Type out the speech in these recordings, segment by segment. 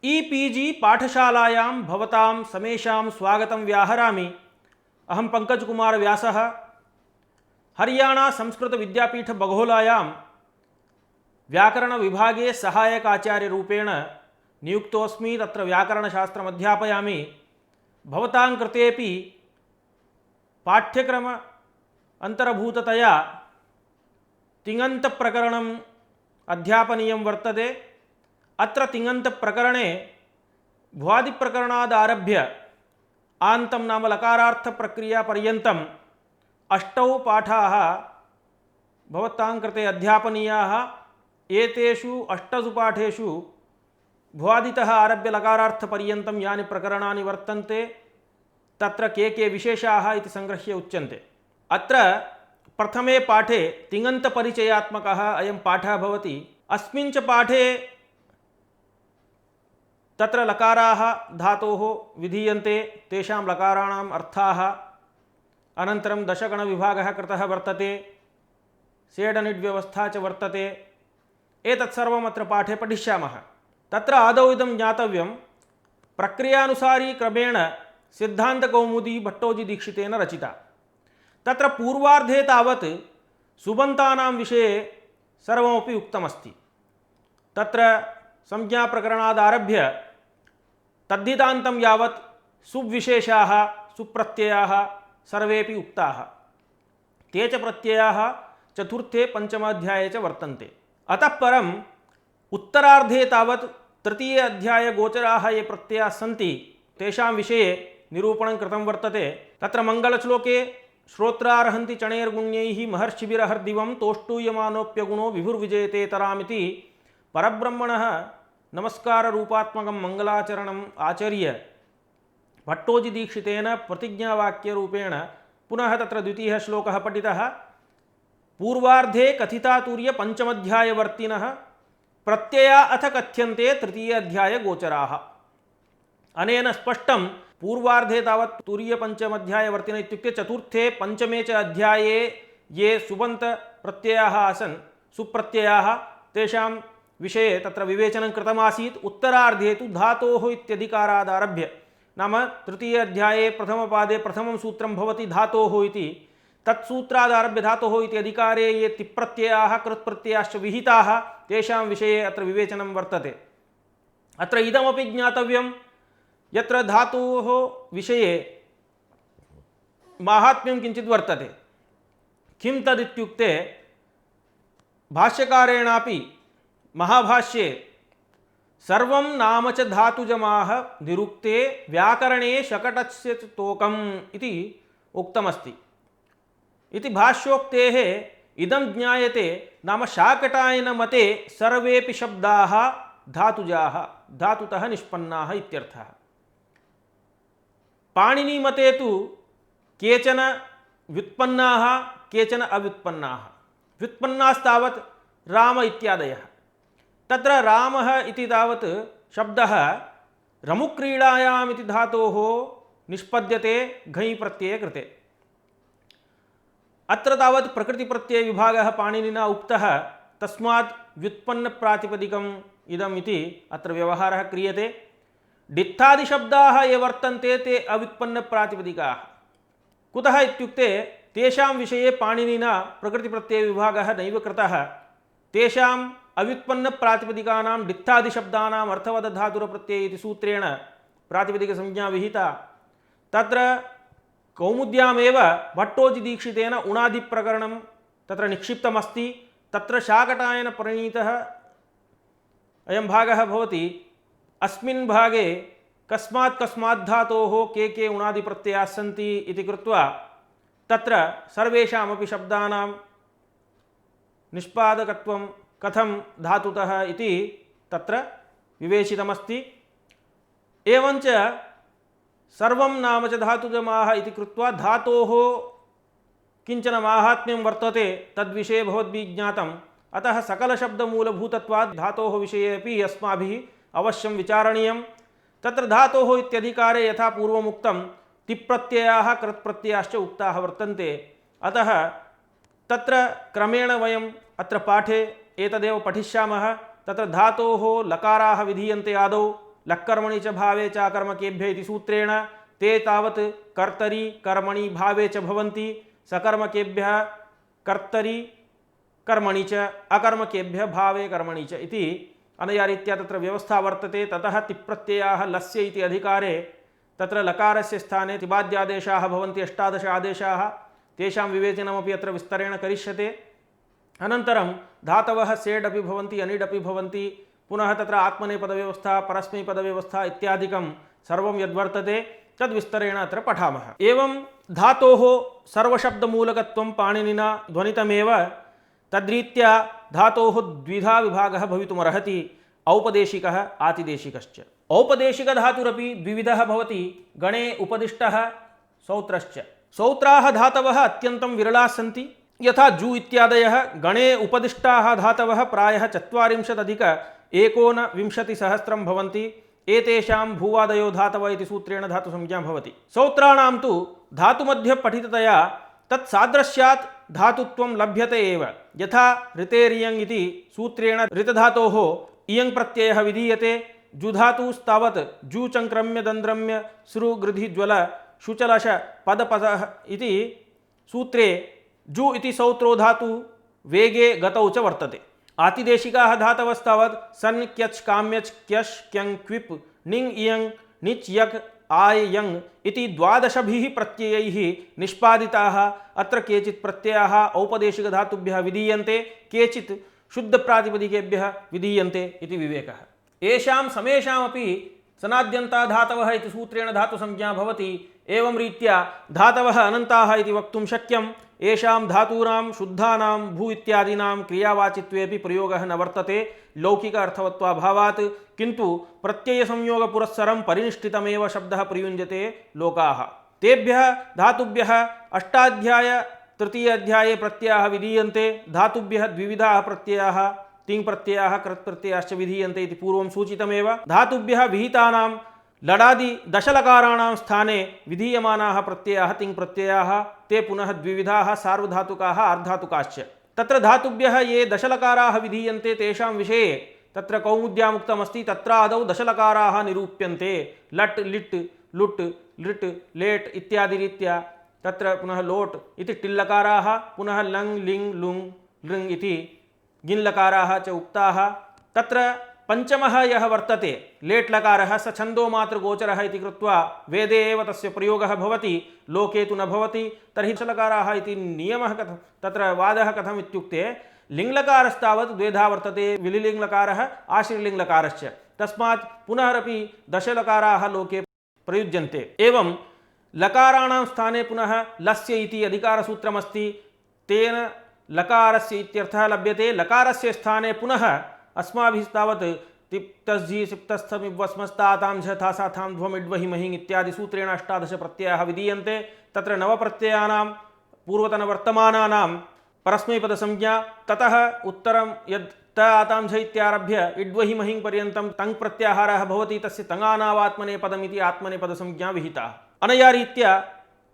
E-PG पाठशालायां भवतां समेषां स्वागतं व्याहरामि। अहं पंकजकुमार व्यासः हरियाणा संस्कृत विद्यापीठ बघोलायां व्याकरण विभागे सहायक आचार्य रूपेण नियुक्तोऽस्मि। तत्र व्याकरणशास्त्रम् अध्यापयामि। भवतां कृतेपि पाठ्यक्रम अंतर्भूततया तिङन्तप्रकरणम् अध्यापनीयं वर्तते। अत्र तिङन्तप्रकरणे भ्वादिप्रकरणादारभ्य आन्तं नाम लकारार्थप्रक्रियापर्यन्तम् 8 पाठाः भवतां कृते अध्यापनीयाः। एतेषु 8 पाठेषु भ्वादितः आरभ्य लकारार्थपर्यन्तं यानि प्रकरणानि वर्तन्ते तत्र के विशेषाः इति संगृह्य उच्यन्ते। अत्र प्रथमे पाठे तिङन्तपरिचयात्मकः अयं पाठः भवति। अस्मिन् च पाठे तत्र लकाराः धातोः विधीयन्ते, तेषां लकाराणाम् अर्थाः, अनन्तरं दशगणविभागः कृतः वर्तते, सेडनिड् व्यवस्था च वर्तते। एतत् सर्वम् अत्र पाठे पठिष्यामः। तत्र आदौ इदं ज्ञातव्यं, प्रक्रियानुसारी क्रमेण सिद्धान्तकौमुदी भट्टोजीदीक्षितेन रचिता। तत्र पूर्वार्धे तावत् सुबन्तानां विषये सर्वमपि उक्तमस्ति। तत्र संज्ञाप्रकरणादारभ्य तद्धितान्तं यावत् सुविशेषाः सुप्रत्ययाः सर्वेपि उक्ताः। ते च प्रत्ययाः चतुर्थे पंचमाध्याये च वर्तन्ते। अतः परम् उत्तरार्धे तावत् तृतीय अध्याय गोचराः ये प्रत्ययाः सन्ति तेषां विषये निरूपणं कृतं वर्तते। तत्र मङ्गलश्लोके श्रोत्रार्हन्ति चणैर्गुण्यैः महर्षिभिरहर्दिवं तोष्टूयमानोऽप्यगुणो विभुर्विजयतेतरामिति परब्रह्मणः नमस्कार रूपात्मकं मंगलाचरणम् आचर्य भट्टोजीदीक्षितेन प्रतिज्ञावाक्यरूपेण पुनः तत्र द्वितीयः श्लोकः पठितः। पूर्वार्धे कथितातुर्य पंचमध्यायवर्तिनः प्रत्यया अथ कथ्यन्ते तृतीय अध्याय गोचराः। अनेन स्पष्टं पूर्वार्धे तावत् तुर्य पंचमध्यायवर्तिनः इत्युक्ते चतुर्थे पंचमे च अध्याये ये सुबन्त प्रत्ययाः आसन् सुप्रत्ययाः तेषां विषये तत्र विवेचनं कृतमासीत्। उत्तरार्धे तु धातोः इत्यधिकारादारभ्य नाम तृतीय अध्याये प्रथमपादे प्रथमं सूत्रं भवति धातोः इति। तत्सूत्रादारभ्य धातोः इति अधिकारे ये तिप्रत्ययाः कृत्प्रत्ययाश्च विहिताः तेषां विषये अत्र विवेचनं वर्तते। अत्र इदमपि ज्ञातव्यं, यत्र धातोः विषये माहात्म्यं किञ्चित् वर्तते। किं तदित्युक्ते भाष्यकारेणापि महाभाष्ये सर्वं नाम च धातुजमाः निरुक्ते व्याकरणे शकटस्य च तोकम् इति उक्तमस्ति। इति भाष्योक्तेः इदं ज्ञायते नाम शाकटायन मते सर्वेपि शब्दाः धातुजाः धातुतः निष्पन्नाः इत्यर्थः। पाणिनि मते तु केचन व्युत्पन्नाः केचन अव्युत्पन्नाः। व्युत्पन्नास्तावत् राम इत्यादयः। तत्र रामः इति तावत् शब्दः रमुक्रीडायाम् इति धातोः निष्पद्यते घञ् प्रत्यये कृते। अत्र तावत् प्रकृतिप्रत्ययविभागः पाणिनिना उक्तः, तस्मात् व्युत्पन्नप्रातिपदिकम् इदम् इति अत्र व्यवहारः क्रियते। डित्थादिशब्दाः ये वर्तन्ते ते अव्युत्पन्नप्रातिपदिकाः। कुतः इत्युक्ते तेषां विषये पाणिनिना प्रकृतिप्रत्ययविभागः नैव कृतः। तेषाम् अव्युत्पन्नप्रातिपदिकानां डित्थादिशब्दानाम् अर्थवदधातुरप्रत्यय इति सूत्रेण प्रातिपदिकसंज्ञा विहिता। तत्र कौमुद्यामेव भट्टोजीदीक्षितेन उणादिप्रकरणं तत्र निक्षिप्तमस्ति। तत्र शाकटायन प्रणीतः अयं भागः भवति। अस्मिन् भागे कस्मात् कस्मात् धातोः के उणादिप्रत्ययाः सन्ति इति कृत्वा तत्र सर्वेषामपि शब्दानां निष्पादकत्वं कथं धातुतः इति तत्र विवेचितमस्ति। एवञ्च सर्वं नाम च धातुजमाः इति कृत्वा धातोः किञ्चन माहात्म्यं वर्तते, तद्विषये भवद्भिः ज्ञातम्। अतः सकलशब्दमूलभूतत्वात् धातोः विषये अपि अस्माभिः अवश्यं विचारणीयं। तत्र धातोः इत्यधिकारे यथा पूर्वमुक्तं तिप्रत्ययाः कृत्प्रत्ययाश्च उक्ताः वर्तन्ते। अतः तत्र क्रमेण वयम् अत्र पाठे एतदेव पठिष्यामः। तत्र धातोः लकाराः विधीयन्ते आदौ, लक्कर्मणि च भावे च अकर्मकेभ्य इति सूत्रेण ते तावत् कर्तरि कर्मणि भावे च भवन्ति, सकर्मकेभ्यः कर्तरि कर्मणि च अकर्मकेभ्यः भावे कर्मणि च इति अनया रीत्या तत्र व्यवस्था वर्तते। ततः तिप्रत्ययाः लस्य इति अधिकारे तत्र लकारस्य स्थाने तिबाद्यादेशाः भवन्ति, 18 आदेशाः, तेषां विवेचनमपि अत्र विस्तरेण करिष्यते। अनन्तरं धातवः सेड् अपि भवन्ति, अनिड् अपि भवन्ति, पुनः तत्र आत्मनेपदव्यवस्था, परस्मैपदव्यवस्था इत्यादिकं सर्वं यद्वर्तते तद्विस्तरेण अत्र पठामः। एवं धातोः सर्वशब्दमूलकत्वं पाणिनिना ध्वनितमेव, तद्रीत्या धातोः द्विधा विभागः भवितुमर्हति, औपदेशिकः आतिदेशिकश्च। औपदेशिकधातुरपि द्विविधः भवति, गणे उपदिष्टः सौत्रश्च। सौत्राः धातवः अत्यन्तं विरलाः सन्ति, यथा जू इत्यादयः गणे उपदिष्टाः धातवः प्रायः 40,000-1,19,000 भवन्ति। एतेषां भूवादयो धातव इति सूत्रेण धातुसंज्ञा भवति। सौत्राणां तु धातुमध्यपठिततया तत्सादृश्यात् धातुत्वं लभ्यते एव। यथा ऋतेरियङ् इति सूत्रेण ऋतधातोः इयङ् प्रत्ययः विधीयते। जुधातुस्तावत् जूचङ्क्रम्य दन्द्रम्य सृगृधिज्वल शुचलश पदपदः इति सूत्रे जु इति सौत्रो धातु वेगे गतौ च वर्तते। आतिदेशिकाः धातवस्तावत् सन् क्यच् काम्यच् क्यश् क्यङ् क्विप् निङ् इयङ् निच् यक् आय यङ् इति 12 प्रत्ययैः निष्पादिताः। अत्र केचित् प्रत्ययाः औपदेशिकधातुभ्यः विधीयन्ते, केचित् शुद्धप्रातिपदिकेभ्यः विधीयन्ते इति विवेकः। येषां समेषामपि सनाद्यन्ता धातवः इति सूत्रेण धातुसंज्ञा भवति। एवं रीत्या धातवः अनन्ताः इति वक्तुं शक्यं। येषां धातूनां शुद्धानां भू इत्यादीनां क्रियावाचित्वेपि प्रयोगः न वर्तते लौकिक अर्थवत्वाभावात्, किन्तु प्रत्ययसंयोगपुरस्सरं परिनिष्ठितमेव शब्दः प्रयुञ्जते लोकाः। तेभ्यः धातुभ्यः अष्टाध्याय तृतीय अध्याये प्रत्ययाः विधीयन्ते। धातुभ्यः द्विविधाः प्रत्ययाः, तिङ् प्रत्ययाः कृत् प्रत्ययाश्च विधीयन्ते इति पूर्वं सूचितमेव। धातुभ्यः विहितानां लडादि दशलकाराणां स्थाने विधीयमानाः प्रत्ययाः तिङ् प्रत्ययाः, ते पुनः द्विविधाः, सार्वधातुकाः अर्धातुकाश्च। तत्र धातुभ्यः ये दशलकाराः विधीयन्ते तेषां विषये तत्र कौमुद्यामुक्तमस्ति। तत्र आदौ दशलकाराः निरूप्यन्ते, लट् लिट् लुट् लृट् लेट् इत्यादि रीत्या। तत्र पुनः लोट् इति टिल्लकाराः, पुनः लङ् लिङ् लुङ् लृङ् इति गिन्लकाराः च उक्ताः। तत्र पंचमः यः वर्तते लेट् लकारः स छन्दोमात्रगोचरः इति कृत्वा वेदे एव तस्य प्रयोगः भवति, लोके तु न भवति। तर्हि दशलकाराः इति नियमः कथं, तत्र वादः कथम् इत्युक्ते लिङ्लकारस्तावत् द्वेधा वर्तते, विलिलिङ्लकारः आश्रिलिङ्लकारश्च। तस्मात् पुनरपि दशलकाराः लोके प्रयुज्यन्ते। एवं लकाराणां स्थाने पुनः लस्य इति अधिकारसूत्रमस्ति, तेन लकारस्य इत्यर्थः लभ्यते। लकारस्य स्थाने पुनः अस्माभिः तावत् तिप्तस्झि सिप्तस्थमिवस्मस्तातां झथासाथां ध्वमिड्वहि महिङ् इत्यादि सूत्रेण 18 प्रत्ययाः विधीयन्ते। तत्र नवप्रत्ययानां पूर्वतनवर्तमानानां परस्मैपदसंज्ञा, ततः उत्तरं यद् त आतां झ इत्यारभ्य इड्वहि महिङ् पर्यन्तं तङ् प्रत्याहारः भवति, तस्य तङानावात्मनेपदमिति आत्मनेपदसंज्ञा विहिता। अनया रीत्या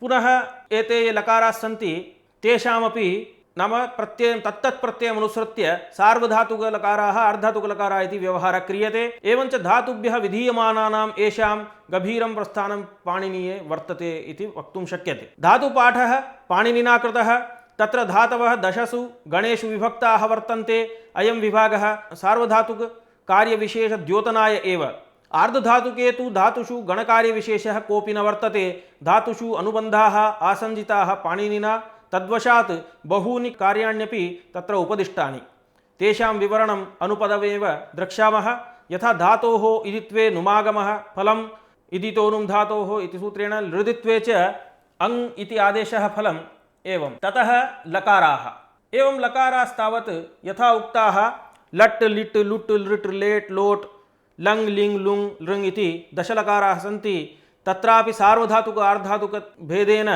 पुनः एते ये लकाराः सन्ति तेषामपि नाम प्रत्ययं तत्तत्प्रत्ययमनुसृत्य सार्वधातुकलकाराः अर्धातुकलकाराः इति व्यवहारः क्रियते। एवञ्च धातुभ्यः विधीयमानानाम् येषां गभीरं प्रस्थानं पाणिनीये वर्तते इति वक्तुं शक्यते। धातुपाठः पाणिनिना कृतः, तत्र धातवः 10 गणेषु विभक्ताः वर्तन्ते। अयं विभागः सार्वधातुककार्यविशेषद्योतनाय एव। आर्धधातुके तु धातुषु गणकार्यविशेषः कोऽपि न वर्तते। धातुषु अनुबन्धाः आसञ्जिताः पाणिनिना, तद्वशात् बहूनि कार्याण्यपि तत्र उपदिष्टानि। तेषां विवरणम् अनुपदमेव द्रक्ष्यामः। यथा धातोः इदित्वे नुमागमः फलम्, इदितोनुं धातोः इति सूत्रेण लृदित्वे च अङ् इति आदेशः फलम्। एवं ततः लकाराः, एवं लकारास्तावत् यथा उक्ताः लट् लिट् लुट् लृट् लेट् लोट् लङ् लिङ् लुङ् लृङ् इति दशलकाराः सन्ति। तत्रापि सार्वधातुक अर्धातुकभेदेन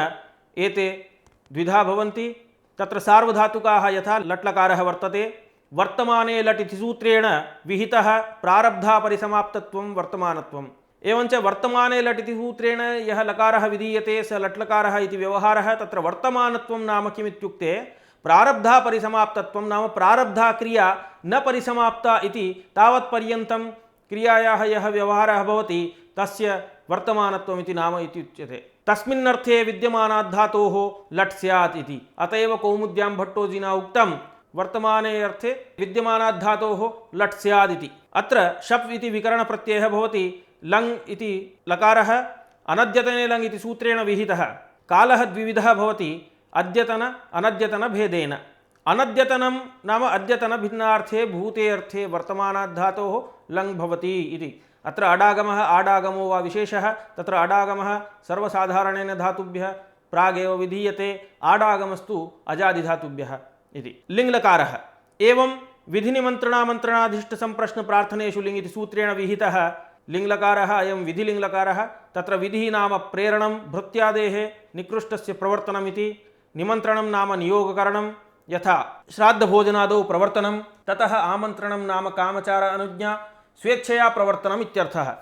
एते द्विधा भवन्ति। तत्र सार्वधातुकाः यथा लट्लकारः वर्तते, वर्तमाने लट् इति सूत्रेण विहितः प्रारब्धापरिसमाप्तत्वं वर्तमानत्वम्। एवञ्च वर्तमाने लट् इति सूत्रेण यः लकारः विधीयते स लट्लकारः इति व्यवहारः। तत्र वर्तमानत्वं नाम किमित्युक्ते प्रारब्धापरिसमाप्तत्वं, नाम प्रारब्धा क्रिया न परिसमाप्ता इति तावत्पर्यन्तं क्रियायाः यः व्यवहारः भवति तस्य वर्तमानत्वमिति नाम इति उच्यते। तस्मिन्नर्थे विद्यमानात् धातोः लट् स्यात् इति। अत एव कौमुद्यां भट्टोजिना उक्तं वर्तमाने अर्थे विद्यमानात् धातोः लट् स्यात् इति। अत्र शप् इति विकरणप्रत्ययः भवति। लङ् इति लकारः अनद्यतने लङ् इति सूत्रेण विहितः। कालः द्विविधः भवति, अद्यतन अनद्यतन भेदेन। अनद्यतनं नाम अद्यतन भिन्नार्थे भूते अर्थे वर्तमानात् धातोः लङ् भवति इति। अत्र अडागमः आडागमो वा विशेषः। तत्र अडागमः सर्वसाधारणेन धातुभ्यः प्रागेव विधीयते, आडागमस्तु अजादिधातुभ्यः इति। लिङ्लकारः एवं विधिनिमन्त्रणामन्त्रणाधिष्ठसम्प्रश्नप्रार्थनेषु लिङ् इति सूत्रेण विहितः लिङ्लकारः अयं विधिलिङ्लकारः। तत्र विधिः नाम प्रेरणं भृत्यादेः निकृष्टस्य प्रवर्तनमिति, निमन्त्रणं नाम नियोगकरणं यथा श्राद्धभोजनादौ प्रवर्तनं, ततः आमन्त्रणं नाम कामचार अनुज्ञा स्वेच्छया प्रवर्तनम् इत्यर्थः।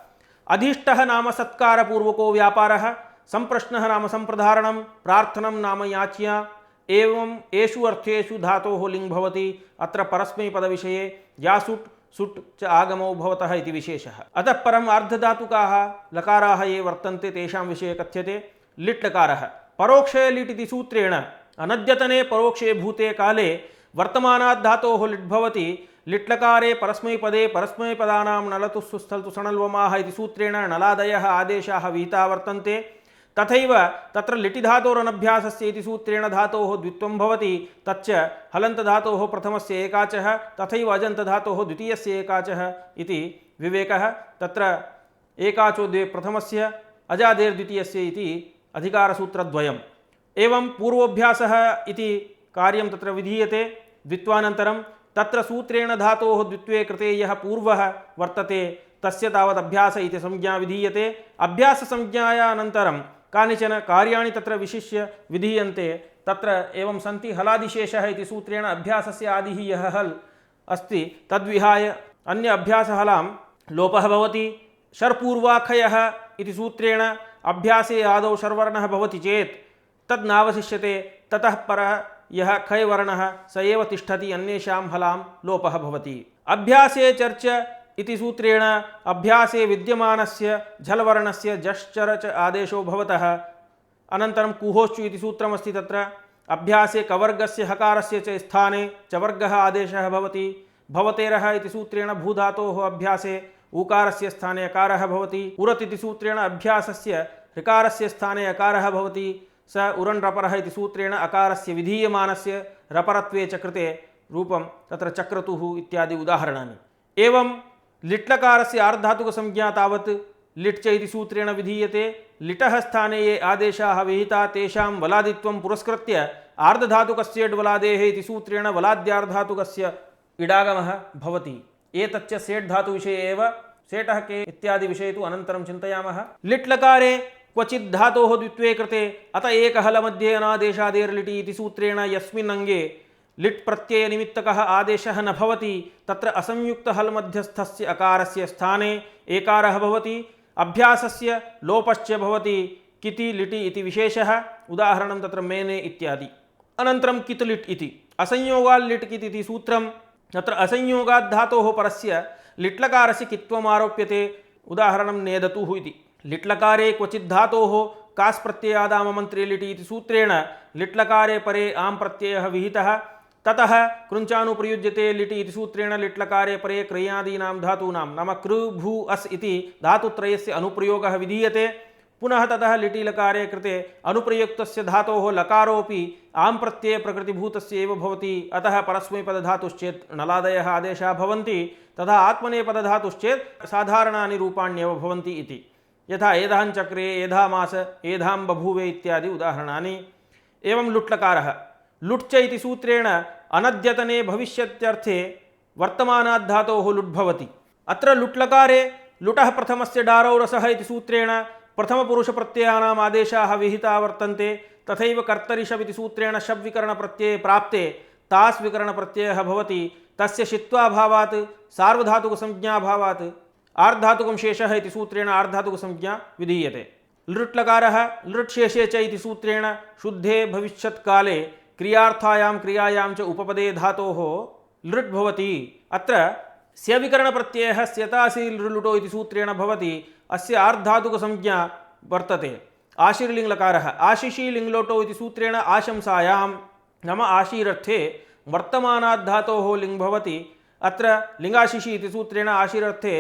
अधिष्ठः नाम सत्कारपूर्वको व्यापारः, सम्प्रश्नः नाम सम्प्रधारणं, प्रार्थनं नाम याच्या। एवं एषु अर्थेषु धातोः लिङ् भवति। अत्र परस्मैपदविषये यासुट् सुट् च आगमौ भवतः इति विशेषः। अतः परम् अर्धधातुकाः लकाराः ये वर्तन्ते तेषां विषये कथ्यते। लिट् लकारः परोक्षे लिट् इति सूत्रेण अनद्यतने परोक्षे भूते काले वर्तमानात् धातोः लिट् भवति। लिट्लकारे परस्मैपदे परस्मैपदानां नलतु सुस्थलतु सणल्वमाः इति सूत्रेण नलादयः आदेशाः विहिताः वर्तन्ते। तथैव तत्र लिटि धातोरनभ्यासस्य इति सूत्रेण धातोः द्वित्वं भवति। तच्च हलन्तधातोः प्रथमस्य एकाचः, तथैव अजन्तधातोः द्वितीयस्य एकाचः इति विवेकः। तत्र एकाचो द्वे प्रथमस्य अजादेर्द्वितीयस्य इति अधिकारसूत्रद्वयम्। एवं पूर्वोऽभ्यासः इति कार्यं तत्र विधीयते द्वित्वानन्तरं। तत्र सूत्रेण धातोः द्वित्वे कृते यः पूर्वः वर्तते तस्य तावत् अभ्यास इति संज्ञा विधीयते। अभ्याससंज्ञायानन्तरं कानिचन कार्याणि तत्र विशिष्य विधीयन्ते। तत्र एवं सन्ति। हलादिशेषः इति सूत्रेण अभ्यासस्य आदिः यः हल् अस्ति तद्विहाय अन्य अभ्यासहलां लोपः भवति। शर्पूर्वाखयः इति सूत्रेण अभ्यासे आदौ शर्वर्णः भवति चेत् तद् नावशिष्यते। ततः परः यः खय वर्णः स एव तिष्ठति, अन्येषां हलां लोपः भवति। अभ्यासे चर्च इति सूत्रेण अभ्यासे विद्यमानस्य झलवर्णस्य जश्चर च आदेशो भवतः। अनन्तरं कुहोश्चु इति सूत्रमस्ति। तत्र अभ्यासे कवर्गस्य हकारस्य च स्थाने चवर्गः आदेशः भवति। भवतेरः इति सूत्रेण भूधातोः अभ्यासे ऊकारस्य स्थाने अकारः भवति। उरत् इति सूत्रेण अभ्यासस्य ऋकारस्य स्थाने अकारः भवति। स उरण् इति सूत्रेण अकारस्य विधीयमानस्य रपरत्वे च कृते रूपं तत्र चक्रतुः इत्यादि उदाहरणानि। एवं लिट्लकारस्य आर्धातुकसंज्ञा तावत् लिट् च इति सूत्रेण विधीयते। लिटः स्थाने ये आदेशाः विहिता तेषां वलादित्वं पुरस्कृत्य आर्धधातुकस्येड्वलादेः इति सूत्रेण वलाद्यार्धातुकस्य इडागमः भवति। एतच्च सेट् धातुविषये एव। सेटः के इत्यादि विषये तु अनन्तरं चिन्तयामः। लिट्लकारे क्वचित् धातोः द्वित्वे कृते अत एकहलमध्ये अनादेशादेर्लिटि इति सूत्रेण यस्मिन् अङ्गे लिट् प्रत्ययनिमित्तकः आदेशः न भवति तत्र असंयुक्तहल्मध्यस्थस्य अकारस्य स्थाने एकारः भवति। अभ्यासस्य लोपश्च भवति। किति लिटि इति विशेषः। उदाहरणं तत्र मेने इत्यादि। अनन्तरं कित् लिट् इति असंयोगाल् लिट् कित् इति सूत्रं। तत्र असंयोगात् धातोः परस्य लिट्लकारस्य कित्वम् आरोप्यते। उदाहरणं नेदतुः इति। लिट्लकारे क्वचित् धातोः कास् प्रत्ययादाममन्त्रे लिटि इति सूत्रेण लिट्लकारे परे आम् प्रत्ययः विहितः। ततः कृञ्चानुप्रयुज्यते लिटि इति सूत्रेण लिट्लकारे परे क्रय्यादीनां धातूनां नाम कृ भू अस् इति धातुत्रयस्य अनुप्रयोगः विधीयते। पुनः ततः लिटिलकारे कृते अनुप्रयुक्तस्य धातोः लकारोऽपि आम् प्रत्यये प्रकृतिभूतस्य एव भवति। अतः परस्मैपदधातुश्चेत् नलादयः आदेशाः भवन्ति। तथा आत्मनेपदधातुश्चेत् साधारणानि रूपाण्येव भवन्ति इति। यथा एधाञ्चक्रे एधामास एधां बभूवे इत्यादि उदाहरणानि। एवं लुट्लकारः लुट् च इति सूत्रेण अनद्यतने भविष्यत्यर्थे वर्तमानात् धातोः लुट् भवति। अत्र लुट्लकारे लुटः प्रथमस्य डारौ रसः इति सूत्रेण प्रथमपुरुषप्रत्ययानाम् आदेशाः विहिताः वर्तन्ते। तथैव कर्तरिशब् इति सूत्रेण शब् विकरणप्रत्यये प्राप्ते तास् विकरणप्रत्ययः भवति। तस्य शित्वाभावात् सार्वधातुकसंज्ञाभावात् आर्धातुकं शेषः इति सूत्रेण आर्धातुकसंज्ञा विधीयते। लृट्लकारः लृट् शेषे च इति सूत्रेण शुद्धे भविष्यत्काले क्रियार्थायां क्रियायां च उपपदे धातोः लृट् भवति। अत्र स्यविकरणप्रत्ययः स्यतासील् लुटो इति सूत्रेण भवति। अस्य आर्धातुकसंज्ञा वर्तते आशीर्लिङ्लकारः। आशिषि लिङ्लोटो इति सूत्रेण आशंसायां नाम आशीरर्थे वर्तमानाद्धातोः लिङ् भवति। अत्र लिङ्गाशिषि इति सूत्रेण आशीरर्थे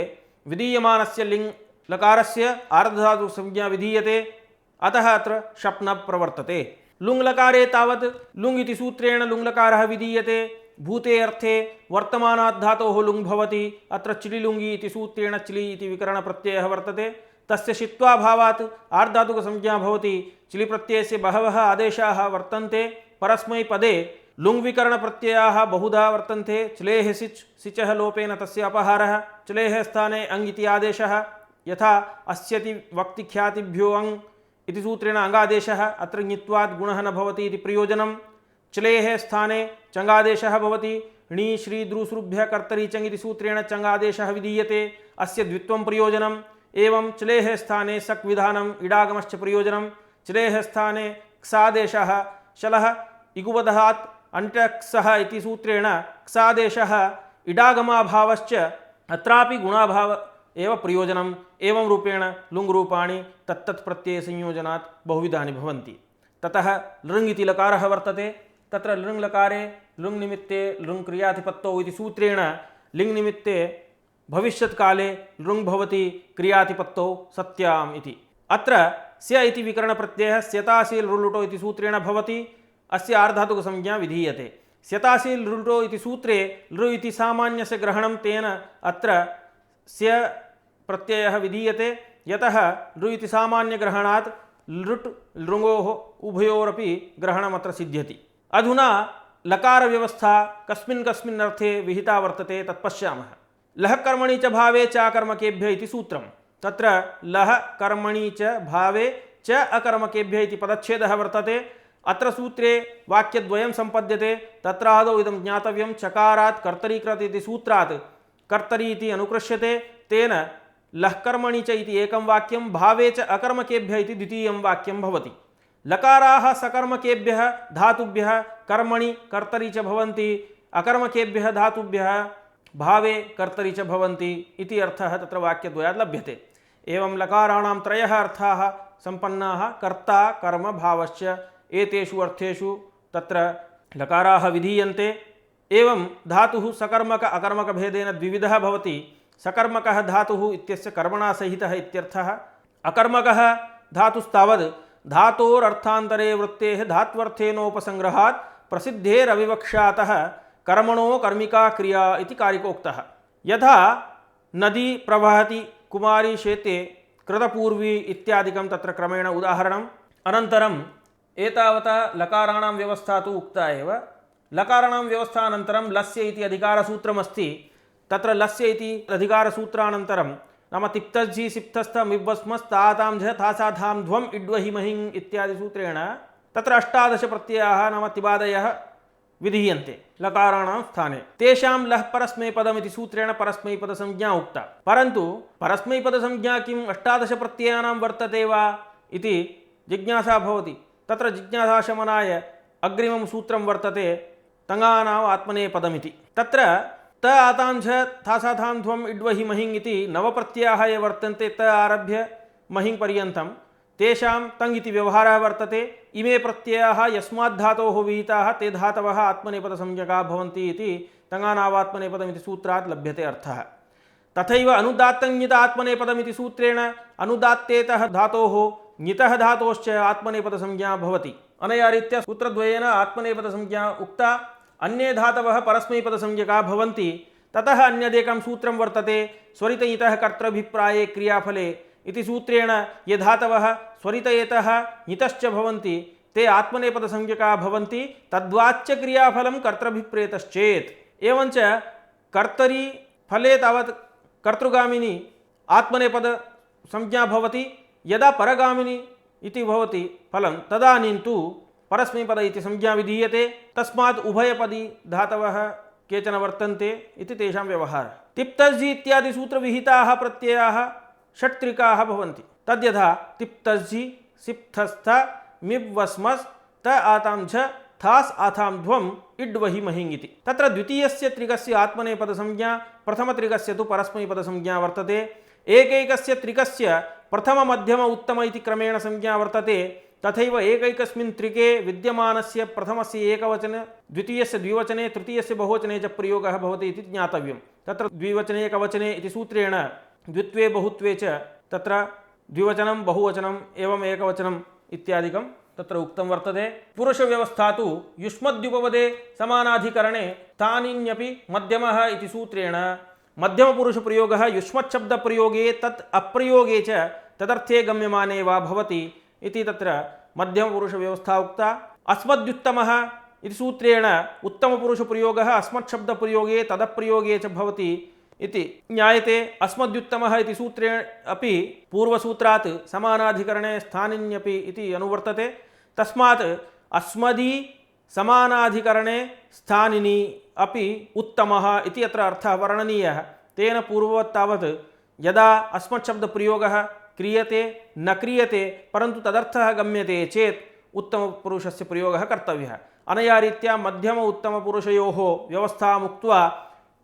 विधीयमानस्य लिङ् लकारस्य आर्धधातुसंज्ञा विधीयते, अतः अत्र शप्न प्रवर्तते। लुङ्लकारे तावत् लुङ् इति सूत्रेण लुङ्लकारः विधीयते। भूते अर्थे वर्तमानाद्धातोः लुङ् भवति। अत्र चिलिलुङ्गि इति सूत्रेण चिलि इति विकरणप्रत्ययः वर्तते। तस्य शित्वाभावात् आर्धातुकसंज्ञा भवति। चिलिप्रत्ययस्य बहवः आदेशाः वर्तन्ते। परस्मैपदे लुङ् विकरणप्रत्ययाः बहुधा वर्तन्ते। चिलेः सिच् सिचः लोपेन तस्य अपहारः। चिलेः स्थाने अङ् इति आदेशः। यथा अस्यति वक्तिख्यातिभ्यो अङ् इति सूत्रेण अङ्गादेशः। अत्र ङित्वात् गुणः न भवति इति प्रयोजनं। चिलेः स्थाने चङ्गादेशः भवति। णी श्री द्रुसृभ्यः कर्तरि चङ् इति सूत्रेण चङ्गादेशः विधीयते। अस्य द्वित्वं प्रयोजनम्। एवं चिलेः स्थाने सक् विधानम् इडागमश्च प्रयोजनं। चिलेः स्थाने क्सादेशः शलः इगुवदहात् अण्टक्सः इति सूत्रेण क्सादेशः इडागमाभावश्च अत्रापि गुणाभाव एव प्रयोजनम्। एवं रूपेण लुङ् रूपाणि तत्तत् प्रत्ययसंयोजनात् बहुविधानि भवन्ति। ततः लृङ् इति लकारः वर्तते। तत्र लृङ् लकारे लुङ् निमित्ते लृङ् क्रियातिपत्तौ इति सूत्रेण लिङ् निमित्ते भविष्यत्काले लृङ् भवति क्रियातिपत्तौ सत्याम् इति। अत्र स्य इति विकरणप्रत्ययः स्यतासील् लुटो इति सूत्रेण भवति। अस्य आर्धातुकसंज्ञा विधीयते। स्यतासील् लुटो इति सूत्रे लृ इति सामान्यस्य ग्रहणं, तेन अत्र स्य प्रत्ययः विधीयते। यतः लृ इति सामान्यग्रहणात् लृट् लृङ्गोः उभयोरपि ग्रहणमत्र सिद्ध्यति। अधुना लकारव्यवस्था कस्मिन् कस्मिन् अर्थे विहिता वर्तते तत्पश्यामः। लः कर्मणि च भावे च अकर्मकेभ्य इति सूत्रं। तत्र लः कर्मणि च भावे च अकर्मकेभ्य इति पदच्छेदः वर्तते। अत्र सूत्रे वाक्यद्वयं सम्पद्यते। तत्र आदौ इदं ज्ञातव्यं, चकारात् कर्तरीकृत इति सूत्रात् कर्तरी इति अनुकृष्यते। तेन लः कर्मणि च इति एकं वाक्यं, भावे च अकर्मकेभ्य इति द्वितीयं वाक्यं भवति। लकाराः सकर्मकेभ्यः धातुभ्यः कर्मणि कर्तरि च भवन्ति, अकर्मकेभ्यः धातुभ्यः भावे कर्तरि च भवन्ति इति अर्थः तत्र वाक्यद्वयात् लभ्यते। एवं लकाराणां त्रयः अर्थाः सम्पन्नाः, कर्ता कर्म भावश्च। एतेषु अर्थेषु तत्र लकाराः विधीयन्ते। एवं धातुः सकर्मक अकर्मकभेदेन द्विविधः भवति। सकर्मकः धातुः इत्यस्य कर्मणा सहितः इत्यर्थः। अकर्मकः धातुस्तावद् धातोरर्थान्तरे वृत्तेः धात्वर्थेनोपसंग्रहात् प्रसिद्धेरविवक्षातः कर्मणो कर्मिका क्रिया इति कारिकोक्तः। यथा नदी प्रवहति, कुमारी शेते, कृतपूर्वी इत्यादिकं तत्र क्रमेण उदाहरणम्। अनन्तरम् एतावता लकाराणां व्यवस्था तु उक्ता एव। लकाराणां व्यवस्थानन्तरं लस्य इति अधिकारसूत्रमस्ति। तत्र लस्य इति अधिकारसूत्रानन्तरं नाम तिप्तज्झि सिप्तस्थ मिब्बस्मस्तातां झ थासाधां ध्वम् इड्वहि महिं इत्यादि सूत्रेण तत्र 18 प्रत्ययाः नाम तिबादयः विधीयन्ते लकाराणां स्थाने। तेषां लः परस्मैपदमिति सूत्रेण परस्मैपदसंज्ञा उक्ता। परन्तु परस्मैपदसंज्ञा किम् 18 प्रत्ययानां वर्तते वा इति जिज्ञासा भवति। तत्र जिज्ञासाशमनाय अग्रिमं सूत्रं वर्तते तङ्गानाम् आत्मनेपदमिति। तत्र त आतां झ थासाधां ध्वम् इड्वहि महिं इति 9 प्रत्ययाः ये वर्तन्ते त आरभ्य महिं पर्यन्तं, तेषां तङ् इति व्यवहारः वर्तते। इमे प्रत्ययाः यस्मात् धातोः विहिताः ते धातवः आत्मनेपदसंज्ञकाः भवन्ति इति तङ्गानावात्मनेपदमिति सूत्रात् लभ्यते अर्थः। तथैव अनुदात्तञ्ञित आत्मनेपदमिति सूत्रेण अनुदात्तेतः धातोः ञितः धातोश्च आत्मनेपदसंज्ञा भवति। अनया रीत्या सूत्रद्वयेन आत्मनेपदसंज्ञा उक्ता। अन्ये धातवः परस्मैपदसंज्ञकाः भवन्ति। ततः अन्यदेकं सूत्रं वर्तते स्वरितञितः कर्तृभिप्राये क्रियाफले इति सूत्रेण ये धातवः स्वरितयेतः ञितश्च भवन्ति ते आत्मनेपदसंज्ञकाः भवन्ति। तद्वाच्य क्रियाफलं कर्तृभिप्रेतश्चेत्। एवञ्च कर्तरि फले तावत् कर्तृगामिनी आत्मनेपदसंज्ञा भवति। यदा परगामिनी इति भवति फलं तदानीं तु परस्मैपद इति संज्ञा विधीयते। तस्मात् उभयपदी धातवः केचन वर्तन्ते इति तेषां व्यवहारः। तिप्तज्झि इत्यादि सूत्रविहिताः प्रत्ययाः षट्त्रिकाः भवन्ति। तद्यथा तिप्तज्झि सिप्तस्थ मिब्वस्मस् त आतां झ थास् आथां ध्वम् इड् वहि महिङिति। तत्र द्वितीयस्य त्रिकस्य आत्मनेपदसंज्ञा प्रथमत्रिकस्य तु परस्मैपदसंज्ञा वर्तते। एकैकस्य त्रिकस्य प्रथम मध्यम उत्तम इति क्रमेण संज्ञा वर्तते। तथैव एकैकस्मिन् त्रिके विद्यमानस्य प्रथमस्य एकवचने द्वितीयस्य द्विवचने तृतीयस्य बहुवचने च प्रयोगः भवति इति ज्ञातव्यं। तत्र द्विवचने एकवचने इति सूत्रेण द्वित्वे बहुत्वे च तत्र द्विवचनं बहुवचनम् एवम् एकवचनम् इत्यादिकं तत्र उक्तं वर्तते। पुरुषव्यवस्था तु युष्मद्युपपदे समानाधिकरणे स्थानिन्यपि मध्यमः इति सूत्रेण मध्यमपुरुषप्रयोगः युष्मच्छब्दप्रयोगे तत् अप्रयोगे च तदर्थे गम्यमाने वा भवति इति तत्र मध्यमपुरुषव्यवस्था उक्ता। अस्मद्युत्तमः इति सूत्रेण उत्तमपुरुषप्रयोगः अस्मत्शब्दप्रयोगे तदप्रयोगे च भवति इति ज्ञायते। अस्मद्युत्तमः इति सूत्रेण अपि पूर्वसूत्रात् समानाधिकरणे स्थानिन्यपि इति अनुवर्तते। तस्मात् अस्मदि समानाधिकरणे स्थानिनि अपि उत्तमः इति अत्र अर्थः वर्णनीयः। तेन पूर्ववत् तावत् यदा अस्मत्शब्दप्रयोगः क्रियते न क्रियते परन्तु तदर्थः गम्यते चेत् उत्तमपुरुषस्य प्रयोगः कर्तव्यः। अनया रीत्या मध्यम उत्तमपुरुषयोः व्यवस्थाम् उक्त्वा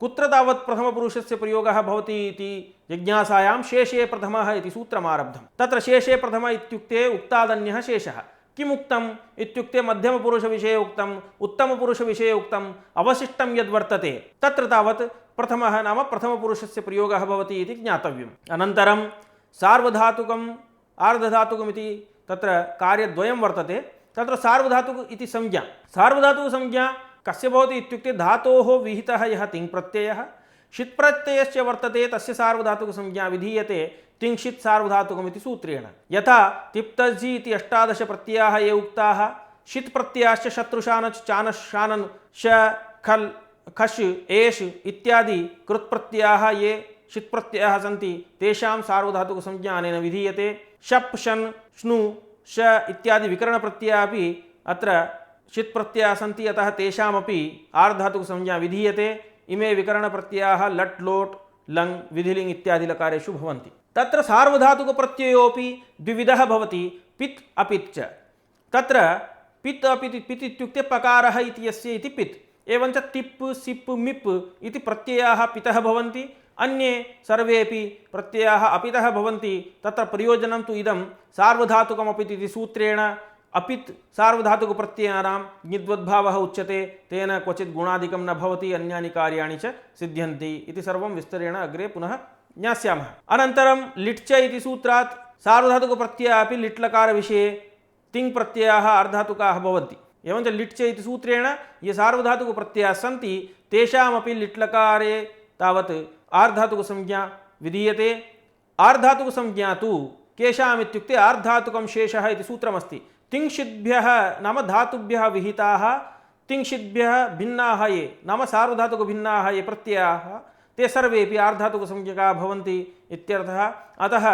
कुत्र तावत् प्रथमपुरुषस्य प्रयोगः भवति इति जिज्ञासायां शेषे प्रथमः इति सूत्रमारब्धं। तत्र शेषे प्रथम इत्युक्ते उक्तादन्यः शेषः। किमुक्तम् इत्युक्ते मध्यमपुरुषविषये उक्तम् उत्तमपुरुषविषये उक्तम् अवशिष्टं यद्वर्तते तत्र तावत् प्रथमः नाम प्रथमपुरुषस्य प्रयोगः भवति इति ज्ञातव्यम्। अनन्तरं सार्वधातुकम् आर्धधातुकमिति तत्र कार्यद्वयं वर्तते। तत्र सार्वधातुक इति संज्ञा सार्वधातुकसंज्ञा कस्य भवति इत्युक्ते धातोः विहितः यः तिङ्प्रत्ययः षित्प्रत्ययश्च वर्तते तस्य सार्वधातुकसंज्ञा विधीयते तिङ्षित् सार्वधातुकमिति सूत्रेण। यथा तिप्तझि इति 18 प्रत्ययाः ये उक्ताः षित् प्रत्ययाश्च शत्रुशानच् चानश् शानन् श खल् खश् एष् इत्यादि कृत्प्रत्ययाः ये षित् प्रत्ययाः सन्ति तेषां सार्वधातुकसंज्ञा अनेन विधीयते। शप् शन् श्नु श इत्यादि विकरणप्रत्ययाः अपि अत्र षित् प्रत्ययाः सन्ति अतः तेषामपि आर्धधातुकसंज्ञा विधीयते। इमे विकरणप्रत्ययाः लट् लोट् लङ् विधिलिङ् इत्यादि लकारेषु भवन्ति। तत्र सार्वधातुकप्रत्ययोऽपि द्विविधः भवति पित् अपित् च। तत्र पित् अपित् पित् इत्युक्ते पकारः इति यस्य इति पित्। एवञ्च तिप् सिप् मिप् इति प्रत्ययाः पितः भवन्ति। अन्ये सर्वेपि प्रत्ययाः अपितः भवन्ति। तत्र प्रयोजनं तु इदं सार्वधातुकमपित् इति सूत्रेण अपित् सार्वधातुकप्रत्ययानां ङिद्वद्भावः उच्यते तेन क्वचित् गुणादिकं न भवति अन्यानि कार्याणि च सिद्ध्यन्ति इति सर्वं विस्तरेण अग्रे पुनः ज्ञास्यामः। अनन्तरं लिट् च इति सूत्रात् सार्वधातुकप्रत्ययः अपि लिट् लकारविषये तिङ् प्रत्ययाः अर्धधातुकाः भवन्ति। एवञ्च लिट् च इति सूत्रेण ये सार्वधातुकप्रत्ययाः सन्ति तेषामपि लिट् लकारे तावत् आर्धधातुकसंज्ञा विधीयते। आर्धधातुकसंज्ञा तु केषाम् इत्युक्ते आर्धधातुकं शेषः इति सूत्रमस्ति। तिङ्षिद्भ्यः नाम धातुभ्यः विहिताः तिङ्षिद्भ्यः भिन्नाः ये नाम सार्वधातुकभिन्नाः ये प्रत्ययाः ते सर्वेपि आर्धधातुकसंज्ञकाः भवन्ति इत्यर्थः। अतः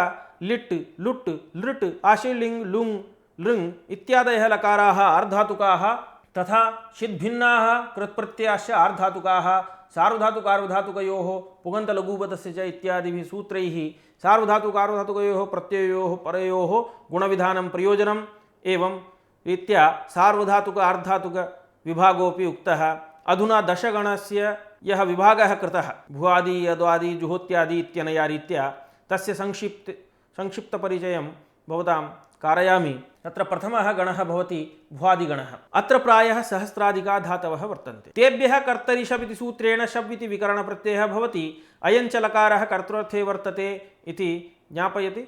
लिट् लुट् लृट् आशीर्लिङ् लुङ् लृङ् इत्यादयः लकाराः आर्धधातुकाः तथा षिद्भिन्नाः कृत्प्रत्ययाश्च आर्धधातुकाः सार्वधातुकार्वधातुकयोः पुगन्तलघूपदस्य च इत्यादिभिः सूत्रैः सार्वधातुकार्वधातुकयोः प्रत्ययोः परयोः गुणविधानं प्रयोजनम् एवं रीत्या सार्वधातुक आर्धधातुक विभागोऽपि उक्तः। अधुना दशगणस्य यः विभागः कृतः भुवादि यद्वादि जुहोत्यादि इत्यनया रीत्या तस्य संक्षिप्तपरिचयं भवतां कारयामि। तत्र प्रथमः गणः भवति भुवादिगणः। अत्र प्रायः सहस्राधिका धातवः वर्तन्ते। तेभ्यः कर्तरि शप् इति सूत्रेण शप् इति विकरणप्रत्ययः भवति। अयञ्च लकारः कर्तृर्थे वर्तते इति ज्ञापयति।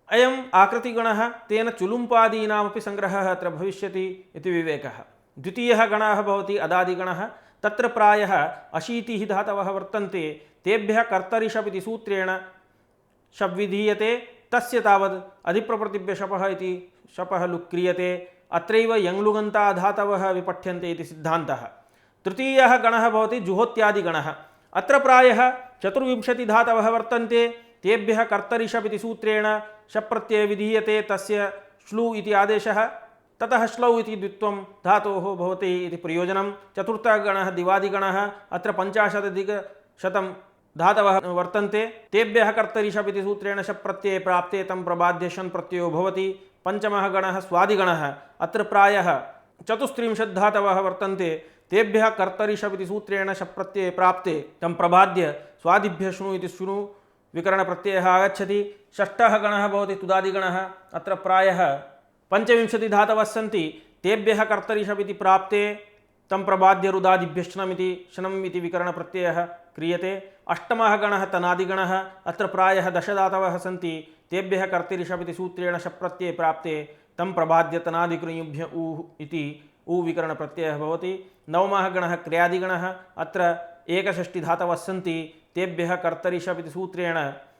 अयम् आकृतिगणः तेन चुलुम्पादीनामपि संग्रहः अत्र भविष्यति इति विवेकः। द्वितीयः गणः भवति अदादिगणः। तत्र प्रायः 80 धातवः वर्तन्ते। तेभ्यः कर्तरि शप् इति सूत्रेण शप् विधीयते। तस्य तावद् अधिप्रप्रतिभ्य शपः इति शपः लुक् क्रियते। अत्रैव यङ्लुगन्ता धातवः विपठ्यन्ते इति सिद्धान्तः। तृतीयः गणः भवति जुहोत्यादिगणः। अत्र प्रायः 24 धातवः वर्तन्ते। तेभ्यः कर्तरि शप् इति सूत्रेण शप् प्रत्ययः विधीयते। तस्य श्लू इति आदेशः ततः श्लौ इति द्वित्वं धातोः भवति इति प्रयोजनं। चतुर्थः गणः दिवादिगणः। अत्र 50 धातवः वर्तन्ते। तेभ्यः कर्तरि शप् इति सूत्रेण शप् प्रत्यये प्राप्ते तं प्रबाद्य शन् प्रत्ययो भवति। पञ्चमः गणः स्वादिगणः। अत्र प्रायः चतुस्त्रिंशत् धातवः वर्तन्ते तेभ्यः कर्तरि शप् इति सूत्रेण शप् प्रत्यये प्राप्ते तं प्रबाद्य स्वादिभ्यः शृणु इति शृणु विकरणप्रत्ययः आगच्छति। षष्ठः गणः भवति तुदादिगणः। अत्र प्रायः 25 धातवः सन्ति तेभ्यः कर्तरि शप् इति प्राप्ते तं प्रबाद्य रुदादिभ्यः शनम् इति विकरणप्रत्ययः क्रियते। अष्टमः गणः तनादिगणः। अत्र प्रायः 10 धातवः सन्ति तेभ्यः कर्तरि शप् इति सूत्रेण शप् प्रत्यये प्राप्ते तं प्रबाद्य तनादिकृञ्भ्यः उ इति उ विकरणप्रत्ययः भवति। नवमः गणः क्रियादिगणः। अत्र 61 धातवः सन्ति तेभ्यः कर्तरि शप् इति सूत्रेण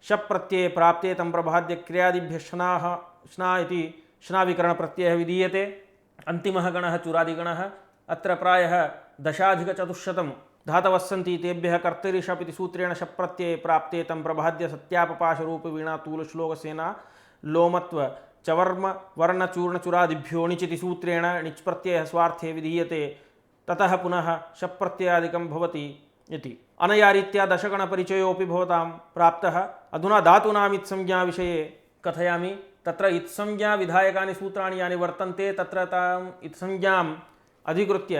शप् प्रत्यये प्राप्ते तं प्रबाद्य क्रियादिभ्यः श्ना इति श्ना विकरणप्रत्ययः विधीयते। अन्तिमः गणः चुरादिगणः। अत्र प्रायः 10,400 धातवः सन्ति तेभ्यः कर्तरि शप् इति सूत्रेण शप् प्रत्यये प्राप्ते तं प्रबाद्य सत्यापपाशरूप वीणा तूलश्लोकसेना लोमत्व चवर्म वर्ण चूर्ण चुरादिभ्यो णिच् इति सूत्रेण णिच् प्रत्ययः स्वार्थे विधीयते। ततः पुनः शप् प्रत्ययादिकं भवति इति। अनया रीत्या दशगणपरिचयोऽपि भवतां प्राप्तः। अधुना धातूनाम् इत्संज्ञा विषये कथयामि। तत्र इत्संज्ञा विधायकानि सूत्राणि यानि वर्तन्ते तत्र ताम् इत्संज्ञाम् अधिकृत्य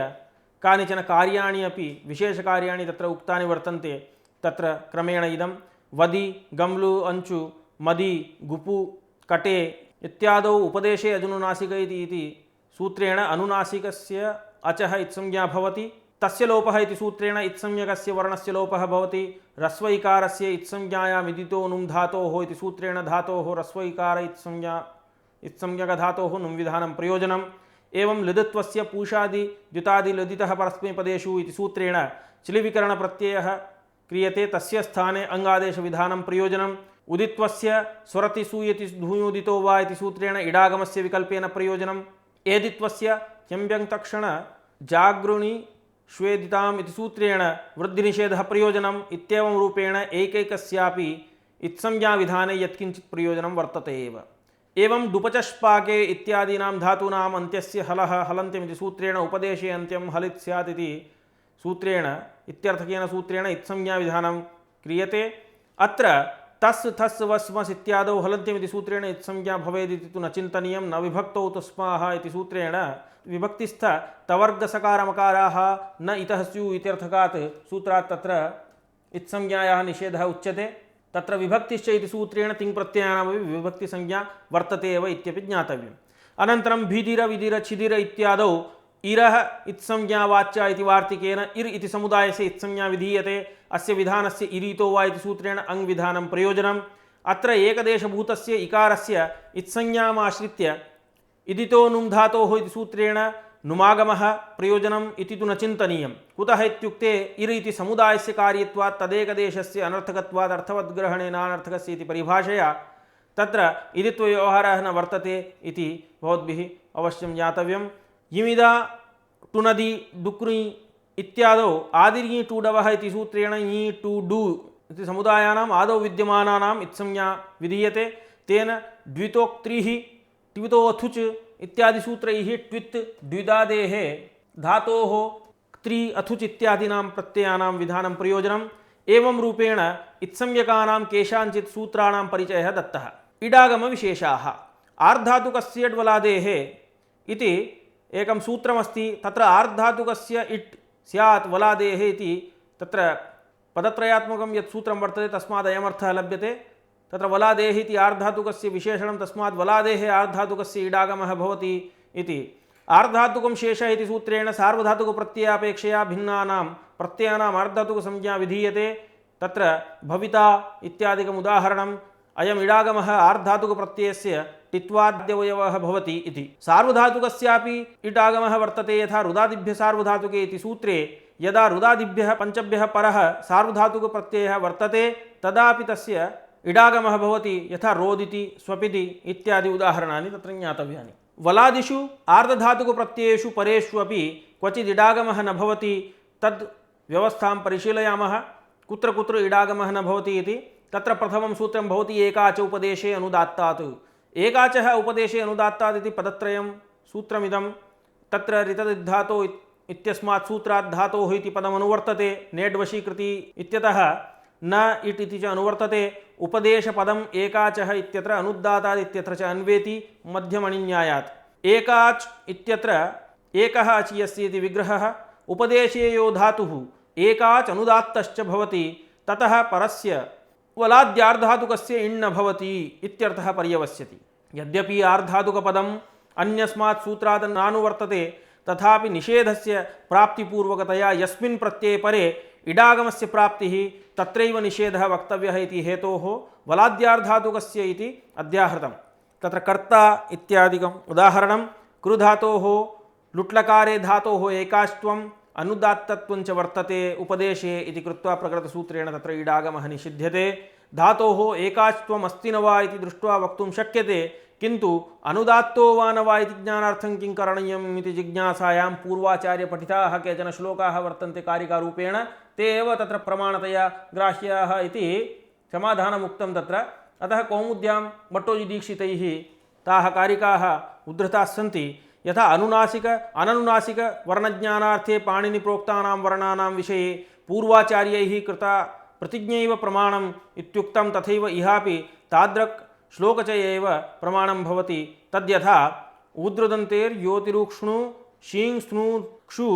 कानिचन कार्याणि अपि विशेषकार्याणि तत्र उक्तानि वर्तन्ते। तत्र क्रमेण इदं वदि गम्लु अंचु मदि गुपु कटे इत्यादौ उपदेशे अजनुनासिक इति सूत्रेण अनुनासिकस्य अचः इत्संज्ञा भवति। तस्य लोपः इति सूत्रेण इत्संज्ञकस्य वर्णस्य लोपः भवति। ह्रस्वैकारस्य इत्संज्ञायाम् इदितो नुम् धातोः इति सूत्रेण धातोः ह्रस्वैकार इत्संज्ञकधातोः नुम् विधानं प्रयोजनम्। एवं लिदित्वस्य पूषादि द्युतादि लिदितः परस्मैपदेषु इति सूत्रेण चिलिविकरणप्रत्ययः क्रियते। तस्य स्थाने अङ्गादेशविधानं प्रयोजनम्। उदित्वस्य स्वरति सूयति धूयोदितो वा इति सूत्रेण इडागमस्य विकल्पेन प्रयोजनम्। एदित्वस्य ह्यम्ब्यङ्तक्षण जागृणि श्वेदिताम् इति सूत्रेण वृद्धिनिषेधः प्रयोजनम्। इत्येवं रूपेण एकैकस्यापि इत्संज्ञाविधाने यत्किञ्चित् प्रयोजनं वर्तते एव। एवं डुपचष्पाके इत्यादीनां धातूनाम् अन्त्यस्य हलः हलन्त्यमिति सूत्रेण उपदेशे अन्त्यं हलित् स्यात् इति सूत्रेण इत्यर्थकेन सूत्रेण इत्संज्ञाविधानं क्रियते। अत्र तस् थस् वस् मस् इत्यादौ हलन्त्यमिति सूत्रेण इत्संज्ञा भवेदिति तु न चिन्तनीयं। न विभक्तौ तस्माः इति सूत्रेण विभक्तिस्थ तवर्गसकारमकाराः न इतः स्युः इत्यर्थकात् सूत्रात् तत्र इत्संज्ञायाः निषेधः उच्यते। तत्र विभक्तिश्च इति सूत्रेण तिङ्प्रत्ययानामपि विभक्तिसंज्ञा वर्तते एव इत्यपि ज्ञातव्यम्। अनन्तरं भिदिर विदिर छिदिर इत्यादौ इरः इत्संज्ञावाच्या इति वार्तिकेन इर् इति समुदायस्य इत्संज्ञा विधीयते। अस्य विधानस्य इरितो वा इति सूत्रेण अङ् विधानं प्रयोजनम्। अत्र एकदेशभूतस्य इकारस्य इत्संज्ञामाश्रित्य इदितो नुम् धातोः इति सूत्रेण नुमागमः प्रयोजनम् इति तु न चिन्तनीयं। कुतः इत्युक्ते इर् इति समुदायस्य कार्यत्वात् तदेकदेशस्य अनर्थकत्वात् अर्थवद्ग्रहणेन अनर्थकस्य इति परिभाषया तत्र इदित्वव्यवहारः न वर्तते इति भवद्भिः अवश्यं ज्ञातव्यम्। यिमिदा टुनदि डुक्रि इत्यादौ आदिर्यि टूडवः इति सूत्रेण यि टु डु इति समुदायानाम् आदौ विद्यमानानाम् इत्संज्ञा विधीयते। तेन द्वितोक्त्रिः ट्वितोऽथुच् इत्यादि सूत्रैः ट्वित् द्विदादेः धातोः क्त्रि अथुच् इत्यादीनां प्रत्ययानां विधानं प्रयोजनम्। एवं रूपेण इत्संज्ञकानां केषाञ्चित् सूत्राणां परिचयः दत्तः। इडागमविशेषाः आर्धातुकस्य ड्वलादेः इति एकं सूत्रमस्ति। तत्र आर्धातुकस्य इट् स्यात् वलादेः इति तत्र पदत्रयात्मकं यत् सूत्रं वर्तते तस्मात् अयमर्थः लभ्यते। तत्र वलादेः इति आर्धातुकस्य विशेषणं तस्मात् वलादेः आर्धातुकस्य इडागमः भवति इति। आर्धातुकं शेषः इति सूत्रेण सार्वधातुकप्रत्ययापेक्षया भिन्नानां प्रत्ययानाम् आर्धातुकसंज्ञा विधीयते। तत्र भविता इत्यादिकम् उदाहरणम्। अयम् इडागमः आर्धातुकप्रत्ययस्य टित्वाद्यवयवः भवति इति। सार्वधातुकस्यापि इडागमः वर्तते। यथा रुदादिभ्यः सार्वधातुके इति सूत्रे यदा रुदादिभ्यः पञ्चभ्यः परः सार्वधातुकप्रत्ययः वर्तते तदापि तस्य इडागमः भवति। यथा रोदिति स्वपिति इत्यादि उदाहरणानि तत्र ज्ञातव्यानि। वलादिषु आर्धधातुकप्रत्ययेषु परेषु अपि क्वचित् इडागमः न भवति। तद् व्यवस्थां परिशीलयामः कुत्र कुत्र इडागमः न भवति इति। तत्र प्रथमं सूत्रं भवति एकाच उपदेशे अनुदात्तात्। एकाचः उपदेशे अनुदात्तात् इति पदत्रयं सूत्रमिदं। तत्र रितदिद्धातो इत्यस्मात् सूत्रात् धातोः इति पदमनुवर्तते। नेड्वशीकृति इत्यतः न इट् इति च अनुवर्तते। उपदेशपदम् एकाचः इत्यत्र अनुदात्तात् इत्यत्र च अन्वेति मध्यमणिन्यायात्। एकाच् इत्यत्र एकः अचीयस्य इति विग्रहः उपदेशे यो धातुः एकाच् अनुदात्तश्च भवति ततः परस्य वलाद्यार्धातुकस्य इण् न भवति इत्यर्थः पर्यवस्यति। यद्यपि आर्धातुकपदम् अन्यस्मात् सूत्रात् नानुवर्तते तथापि निषेधस्य प्राप्तिपूर्वकतया यस्मिन् प्रत्यये परे इडागमस्य प्राप्तिः तत्रैव निषेधः वक्तव्यः इति हेतोः वलाद्यार्धातुकस्य इति अध्याहृतम्। तत्र कर्ता इत्यादिकम् उदाहरणं कृधातोः लुट्लकारे धातोः एकाच्त्वम् अनुदात्तत्वं च वर्तते उपदेशे इति कृत्वा प्रकृतसूत्रेण तत्र इडागमः निषिध्यते। धातोः एकाच्त्वम् अस्ति न वा इति दृष्ट्वा वक्तुं शक्यते, किन्तु अनुदात्तो वा न वा इति ज्ञानार्थं किं करणीयम् इति जिज्ञासायां पूर्वाचार्यपठिताः केचन श्लोकाः वर्तन्ते कारिकारूपेण, ते एव तत्र प्रमाणतया ग्राह्याः इति समाधानमुक्तं तत्र। अतः कौमुद्यां भट्टोजीदीक्षितैः ताः कारिकाः उद्धृताः सन्ति। यथा अनुनासिक अननुनासिक वर्णज्ञानार्थे पाणिनिप्रोक्तानां वर्णानां विषये पूर्वाचार्यैः कृता प्रतिज्ञैव प्रमाणम् इत्युक्तं, तथैव इहापि तादृक् श्लोकचय एव प्रमाणं भवति। तद्यथा ऊद्रदन्तेर्योतिरुक्ष्णु शीं स्नु क्षु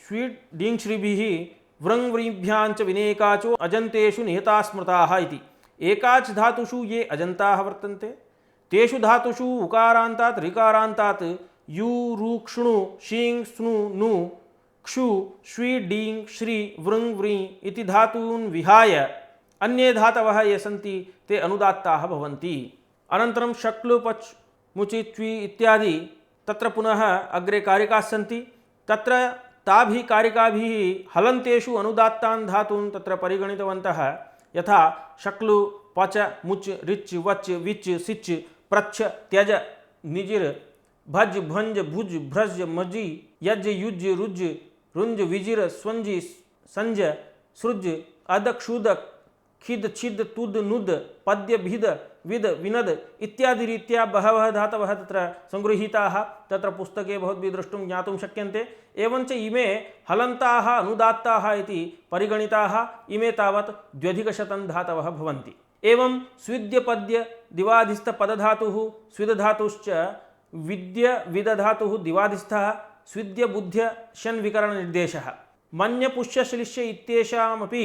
स्वीट् डीङ्श्रिभिः वृङ् व्रीभ्याञ्च विनेकाचो अजन्तेषु निहिता स्मृताः इति। एकाच् धातुषु ये अजन्ताः वर्तन्ते तेषु धातुषु उकारान्तात् ऋकारान्तात् यू ऋक्ष्णु शीं स्नु नु क्षु श्वी डीं श्री वृङ् व्री इति धातून् विहाय अन्ये धातवः ये सन्ति ते अनुदात्ताः भवन्ति। अनन्तरं शक्लु पच् मुचि त्वी इत्यादि तत्र पुनः अग्रे कारिकाः सन्ति। तत्र ताभिः कारिकाभिः हलन्तेषु अनुदात्तान् धातून् तत्र परिगणितवन्तः। यथा शक्लु पच मुच् रिच् वच् विच् सिच् प्रच्छ त्यज निजिर भज भंज भुज भ्रज मजि यज युज रुज रुंज विजिर स्वंजि संज सृज अद क्षुद खिद छिद तुद नुद पद्य भिद विद विनद इत्यादि रीत्या बहवः धातवः तत्र संगृहीताः तत्र पुस्तके भवद्भिः द्रष्टुं ज्ञातुं शक्यन्ते। एवञ्च इमे हलन्ताः अनुदात्ताः इति परिगणिताः, इमे तावत् द्व्यधिकशतं धातवः भवन्ति। एवं स्विद्यपद्य दिवाधिस्थपदधातुः स्विदधातुश्च विद्य विदधातुः दिवाधिस्थः स्विद्य बुद्ध्य षण्विकरणनिर्देशः। मन्य पुष्य श्लिष्य इत्येषामपि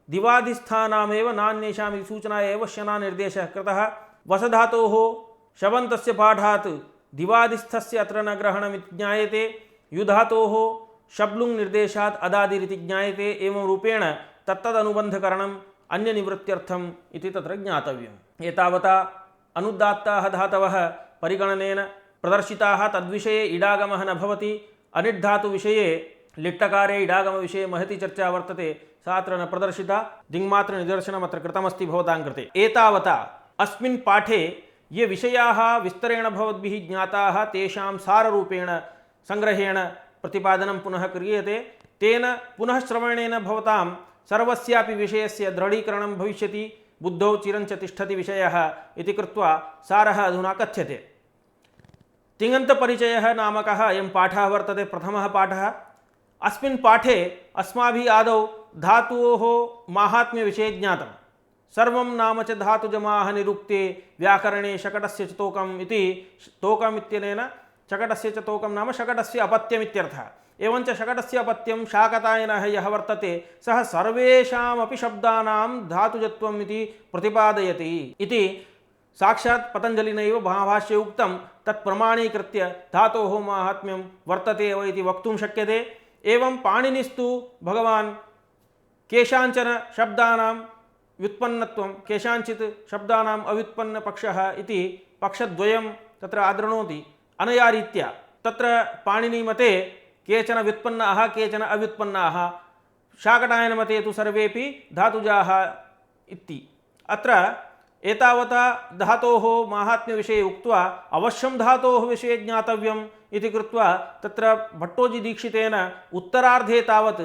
दिवाधिस्थानामेव नान्येषाम् इति सूचना एव शनानिर्देशः कृतः। वसधातोः शबन्तस्य पाठात् दिवाधिस्थस्य अत्र न ग्रहणमिति ज्ञायते। युधातोः शब्लुङ् निर्देशात् अदादिरिति ज्ञायते। एवं रूपेण तत्तदनुबन्धकरणम् अन्यनिवृत्त्यर्थम् इति तत्र ज्ञातव्यम्। एतावता अनुदात्ताः धातवः परिगणनेन प्रदर्शिताः। तद्विषये इडागमः न भवति। अनिड्धातुविषये लिट्टकारे इडागमविषये महती चर्चा वर्तते, सा अत्र न प्रदर्शिता। दिङ्मात्रनिदर्शनम् अत्र कृतमस्ति भवतां कृते। एतावता अस्मिन् पाठे ये विषयाः विस्तरेण भवद्भिः ज्ञाताः तेषां साररूपेण संग्रहेण प्रतिपादनं पुनः क्रियते। तेन पुनः श्रवणेन भवतां सर्वस्यापि विषयस्य दृढीकरणं भविष्यति। बुद्धौ चिरञ्च तिष्ठति विषयः इति कृत्वा सारः अधुना कथ्यते। तिङन्तपरिचयः नामकः अयं पाठः वर्तते, प्रथमः पाठः। अस्मिन् पाठे अस्माभिः आदौ धातोः माहात्म्यविषये ज्ञातं। सर्वं नाम च धातुजमाः निरुक्ते व्याकरणे शकटस्य च तोकम् इति। तोकम् इत्यनेन शकटस्य च तोकं नाम शकटस्य अपत्यम् इत्यर्थः। एवञ्च शकटस्य अपत्यं शाकटायनः यः वर्तते सः सर्वेषामपि शब्दानां धातुजत्वम् इति प्रतिपादयति इति साक्षात् पतञ्जलिनैव महाभाष्ये उक्तं। तत् प्रमाणीकृत्य धातोः माहात्म्यं वर्तते एव इति वक्तुं शक्यते। एवं पाणिनिस्तु भगवान् केषाञ्चन शब्दानां व्युत्पन्नत्वं केषाञ्चित् शब्दानाम् अव्युत्पन्नपक्षः इति पक्षद्वयं तत्र आदृणोति। अनया रीत्या तत्र पाणिनिमते केचन व्युत्पन्नाः केचन अव्युत्पन्नाः, शाकटायनमते तु सर्वेपि धातुजाः इति। अत्र एतावता धातोः माहात्म्यविषये उक्त्वा अवश्यं धातोः विषये ज्ञातव्यम् इति कृत्वा तत्र भट्टोजीदीक्षितेन उत्तरार्धे तावत्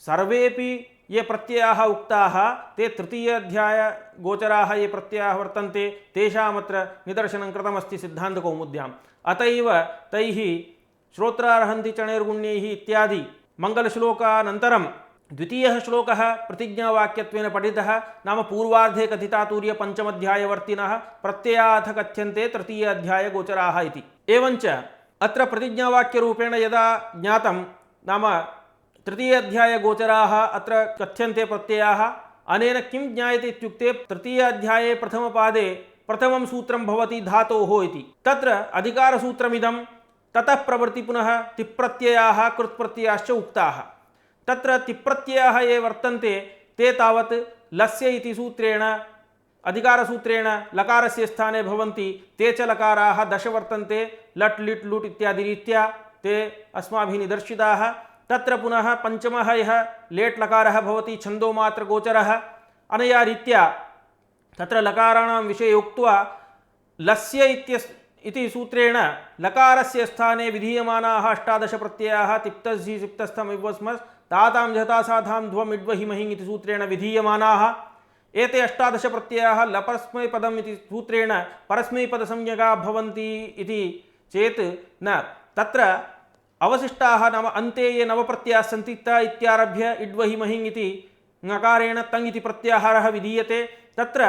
सर्वेपि ये प्रत्ययाः उक्ताः ते तृतीयाध्याय गोचराः ये प्रत्ययाः वर्तन्ते तेषामत्र निदर्शनं कृतमस्ति सिद्धान्तकौमुद्याम्। अतएव तैः श्रोत्रार्हन्ति चणैर्गुण्यैः इत्यादि मङ्गलश्लोकानन्तरं द्वितीयः श्लोकः प्रतिज्ञावाक्यत्वेन पठितः। नाम पूर्वार्धे कथितातुर्य पञ्चमध्यायवर्तिनः प्रत्ययाथ कथ्यन्ते तृतीयाध्याय गोचराः इति। एवञ्च अत्र प्रतिज्ञावाक्यरूपेण यदा ज्ञातं नाम तृतीयाध्यायगोचराः अत्र कथ्यन्ते प्रत्ययाः अनेन किं ज्ञायते इत्युक्ते तृतीयाध्याये प्रथमपादे प्रथमं सूत्रं भवति धातोः इति तत्र अधिकारसूत्रमिदं ततः प्रवृत्ति पुनः तिप्रत्ययाः कृत्प्रत्ययाश्च उक्ताः तत्र तिप्रत्ययाः ये वर्तन्ते ते तावत् लस्य इति सूत्रेण अधिकारसूत्रेण लकारस्य स्थाने भवन्ति ते च लकाराः दश वर्तन्ते लट् लिट् लुट् इत्यादि रीत्या ते अस्माभिः निदर्शिताः तत्र पुनः पंचमः यः लेट् लकारः भवति छन्दोमात्रगोचरः अनया रीत्या तत्र लकाराणां विषये उक्त्वा लस्य इति सूत्रेण लकारस्य स्थाने विधीयमानाः अष्टादश प्रत्ययाः तिप्तझि सिप्तस्थम् इवस्मस् तातां झतासाधां ध्वम् इड्वहि महिङ् इति सूत्रेण विधीयमानाः एते अष्टादश प्रत्ययाः लपरस्मैपदम् इति सूत्रेण परस्मैपदसंज्ञका भवन्ति इति चेत् न तत्र अवशिष्टाः नाम अन्ते ये नवप्रत्ययाः सन्ति त इत्यारभ्य इड्वहि महिङ् इति ङकारेण तङ् इति प्रत्याहारः विधीयते तत्र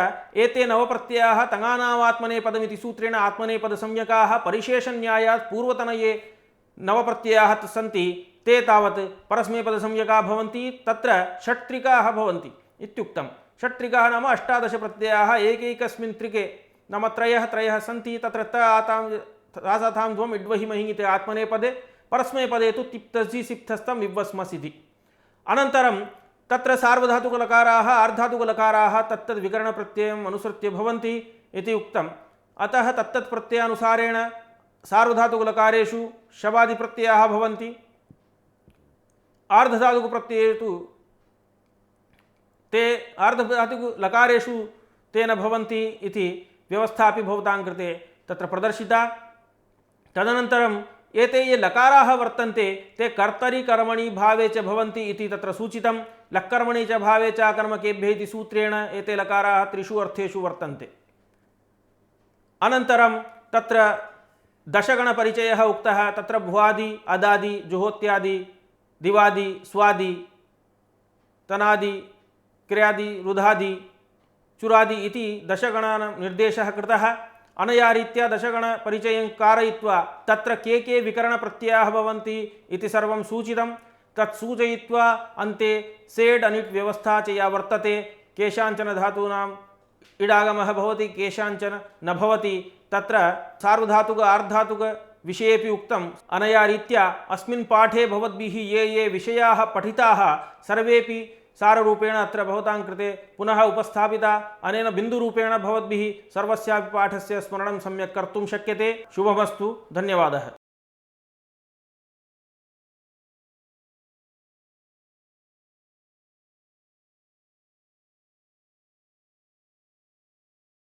एते नवप्रत्ययाः तङानामात्मनेपदमिति सूत्रेण आत्मनेपदसंज्ञकाः परिशेषन्यायात् पूर्वतन ये नवप्रत्ययाः सन्ति ते तावत् परस्मैपदसंज्ञकाः भवन्ति तत्र षट्त्रिकाः भवन्ति इत्युक्तं षट्त्रिकाः नाम अष्टादश प्रत्ययाः एकैकस्मिन् त्रिके नाम त्रयः सन्ति तत्र त आतां तासाथां ध्वम् इड्वहि महिङ् इति आत्मनेपदे परस्मैपदे तु तिप्तझि सिप्तस्थम् इवस्मस् इति अनन्तरं तत्र सार्वधातुकलकाराः आर्धातुकलकाराः तत्तद् विकरणप्रत्ययम् अनुसृत्य भवन्ति इति उक्तम् अतः तत्तत् प्रत्ययानुसारेण सार्वधातुकलकारेषु शबादिप्रत्ययाः भवन्ति आर्धधातुकप्रत्यये तु ते आर्धधातुकलकारेषु ते न भवन्ति इति व्यवस्था अपि भवतां कृते तत्र प्रदर्शिता तदनन्तरं एते ये लकाराः वर्तन्ते ते कर्तरि कर्मणि भावे च भवन्ति इति तत्र सूचितं लक्कर्मणि च भावे च कर्मकेभ्यः इति सूत्रेण एते लकाराः त्रिषु अर्थेषु वर्तन्ते अनन्तरं तत्र दशगणपरिचयः उक्तः तत्र भुवादि अदादि जुहोत्यादि दिवादि स्वादि तनादि क्रियादि रुधादि चुरादि इति दशगणानां निर्देशः कृतः अनया रीत्या दशगणपरिचयं कारयित्वा तत्र के विकरणप्रत्ययाः भवन्ति इति सर्वं सूचितं तत् सूचयित्वा अन्ते सेड् अनिट् व्यवस्था च या वर्तते केषाञ्चन धातूनाम् इडागमः भवति केषाञ्चन न भवति तत्र सार्वधातुक आर्धातुक विषयेपि उक्तम् अनया रीत्या अस्मिन् पाठे भवद्भिः ये विषयाः पठिताः सर्वेपि साररूपेण अत्र भवतां कृते पुनः उपस्थापिता अनेन बिन्दुरूपेण भवद्भिः सर्वस्यापि पाठस्य स्मरणं सम्यक् कर्तुं शक्यते शुभमस्तु धन्यवादः।